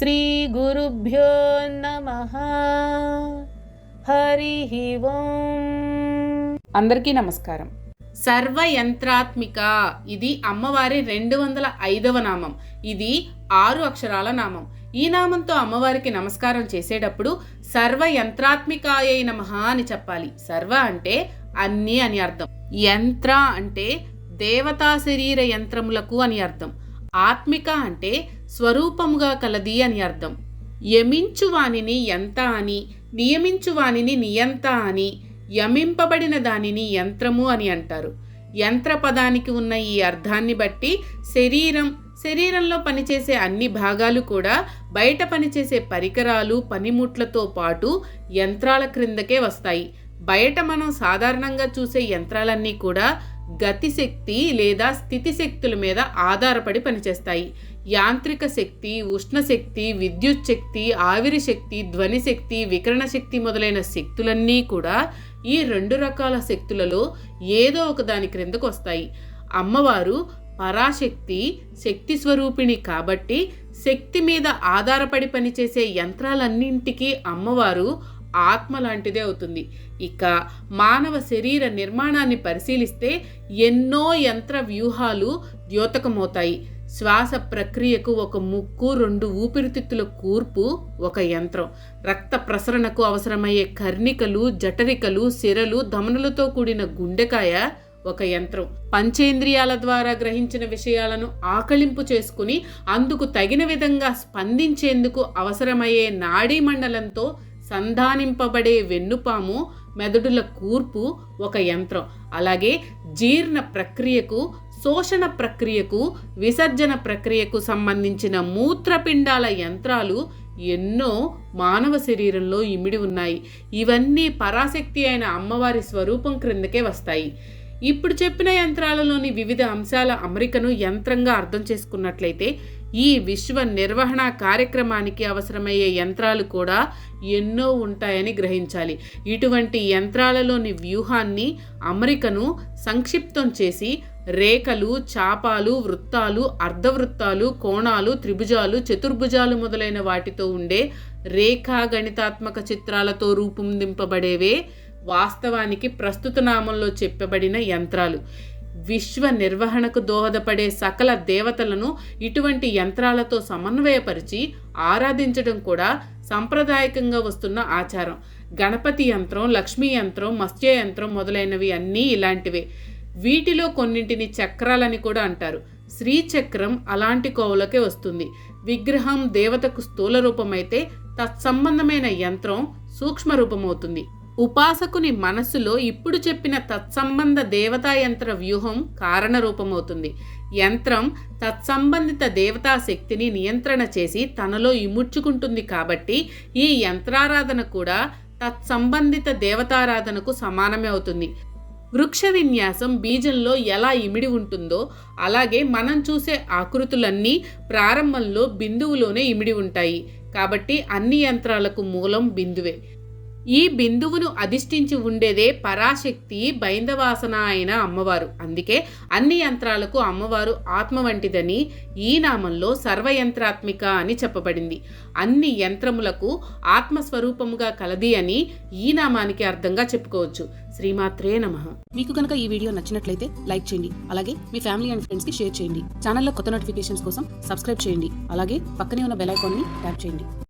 శ్రీ గురుభ్యో నమః. హరి ఓం. అందరికీ నమస్కారం. సర్వయంత్రాత్మిక, ఇది అమ్మవారి 205వ నామం. ఇది 6 అక్షరాల నామం. ఈ నామంతో అమ్మవారికి నమస్కారం చేసేటప్పుడు సర్వయంత్రాత్మికాయై నమః అని చెప్పాలి. సర్వ అంటే అన్ని అని అర్థం. యంత్ర అంటే దేవతా శరీర యంత్రములకు అని అర్థం. ఆత్మిక అంటే స్వరూపముగా కలది అని అర్థం. యమించు వానిని యంత అని, నియమించు వానిని నియంత అని, యమింపబడిన దానిని యంత్రము అని అంటారు. యంత్ర పదానికి ఉన్న ఈ అర్థాన్ని బట్టి శరీరంలో పనిచేసే అన్ని భాగాలు కూడా బయట పనిచేసే పరికరాలు, పనిముట్లతో పాటు యంత్రాల క్రిందకే వస్తాయి. బయట మనం సాధారణంగా చూసే యంత్రాలన్నీ కూడా గతిశక్తి లేదా స్థితి శక్తుల మీద ఆధారపడి పనిచేస్తాయి. యాంత్రిక శక్తి, ఉష్ణశక్తి, విద్యుత్ శక్తి, ఆవిరి శక్తి, ధ్వని శక్తి, వికిరణ శక్తి మొదలైన శక్తులన్నీ కూడా ఈ 2 రకాల శక్తులలో ఏదో ఒక దాని క్రిందకు వస్తాయి. అమ్మవారు పరాశక్తి, శక్తి స్వరూపిణి కాబట్టి శక్తి మీద ఆధారపడి పనిచేసే యంత్రాలన్నింటికీ అమ్మవారు ఆత్మ లాంటిదే అవుతుంది. ఇక మానవ శరీర నిర్మాణాన్ని పరిశీలిస్తే ఎన్నో యంత్ర వ్యూహాలు ద్యోతకమవుతాయి. శ్వాస ప్రక్రియకు ఒక ముక్కు, 2 ఊపిరితిత్తుల కూర్పు ఒక యంత్రం. రక్త ప్రసరణకు అవసరమయ్యే కర్ణికలు, జఠరికలు, సిరలు, ధమనులతో కూడిన గుండెకాయ ఒక యంత్రం. పంచేంద్రియాల ద్వారా గ్రహించిన విషయాలను ఆకళింపు చేసుకుని అందుకు తగిన విధంగా స్పందించేందుకు అవసరమయ్యే నాడీ మండలంతో సంధానింపబడే వెన్నుపాము, మెదడుల కూర్పు ఒక యంత్రం. అలాగే జీర్ణ ప్రక్రియకు, శోషణ ప్రక్రియకు, విసర్జన ప్రక్రియకు సంబంధించిన మూత్రపిండాల యంత్రాలు ఎన్నో మానవ శరీరంలో ఇమిడి ఉన్నాయి. ఇవన్నీ పరాశక్తి అయిన అమ్మవారి స్వరూపం క్రిందకే వస్తాయి. ఇప్పుడు చెప్పిన యంత్రాలలోని వివిధ అంశాల అమరికను యంత్రంగా అర్థం చేసుకున్నట్లయితే ఈ విశ్వ నిర్వహణ కార్యక్రమానికి అవసరమయ్యే యంత్రాలు కూడా ఎన్నో ఉంటాయని గ్రహించాలి. ఇటువంటి యంత్రాలలోని వ్యూహాన్ని, అమరికను సంక్షిప్తం చేసి రేఖలు, చాపాలు, వృత్తాలు, అర్ధవృత్తాలు, కోణాలు, త్రిభుజాలు, చతుర్భుజాలు మొదలైన వాటితో ఉండే రేఖా గణితాత్మక చిత్రాలతో రూపొందింపబడేవే వాస్తవానికి ప్రస్తుత నామంలో చెప్పబడిన యంత్రాలు. విశ్వ నిర్వహణకు దోహదపడే సకల దేవతలను ఇటువంటి యంత్రాలతో సమన్వయపరిచి ఆరాధించడం కూడా సాంప్రదాయకంగా వస్తున్న ఆచారం. గణపతి యంత్రం, లక్ష్మీ యంత్రం, మత్స్య యంత్రం మొదలైనవి అన్నీ ఇలాంటివే. వీటిలో కొన్నింటిని చక్రాలని కూడా అంటారు. శ్రీచక్రం అలాంటి కోవలకే వస్తుంది. విగ్రహం దేవతకు స్థూల రూపమైతే తత్సంబంధమైన యంత్రం సూక్ష్మ రూపమవుతుంది. ఉపాసకుని మనస్సులో ఇప్పుడు చెప్పిన తత్సంబంధ దేవతా యంత్ర వ్యూహం కారణ రూపమవుతుంది. యంత్రం తత్సంబంధిత దేవతా శక్తిని నియంత్రణ చేసి తనలో ఇముడ్చుకుంటుంది కాబట్టి ఈ యంత్రారాధన కూడా తత్సంబంధిత దేవతారాధనకు సమానమే అవుతుంది. వృక్ష విన్యాసం బీజంలో ఎలా ఇమిడి ఉంటుందో అలాగే మనం చూసే ఆకృతులన్నీ ప్రారంభంలో బిందువులోనే ఇమిడి ఉంటాయి. కాబట్టి అన్ని యంత్రాలకు మూలం బిందువే. ఈ బిందువును అధిష్ఠించి ఉండేదే పరాశక్తి, బైందవాసన అయిన అమ్మవారు. అందుకే అన్ని యంత్రాలకు అమ్మవారు ఆత్మ వంటిదని ఈ నామంలో సర్వయంత్రాత్మిక అని చెప్పబడింది. అన్ని యంత్రములకు ఆత్మస్వరూపముగా కలది అని ఈ నామానికి అర్థంగా చెప్పుకోవచ్చు. శ్రీమాత్రే నమః. మీకు కనుక ఈ వీడియో నచ్చినట్లయితే లైక్ చేయండి. అలాగే మీ ఫ్యామిలీ అండ్ ఫ్రెండ్స్ కి షేర్ చేయండి. ఛానల్లో కొత్త నోటిఫికేషన్స్ కోసం సబ్స్క్రైబ్ చేయండి. అలాగే పక్కనే ఉన్న బెల్ ఐకాన్ ని ట్యాప్ చేయండి.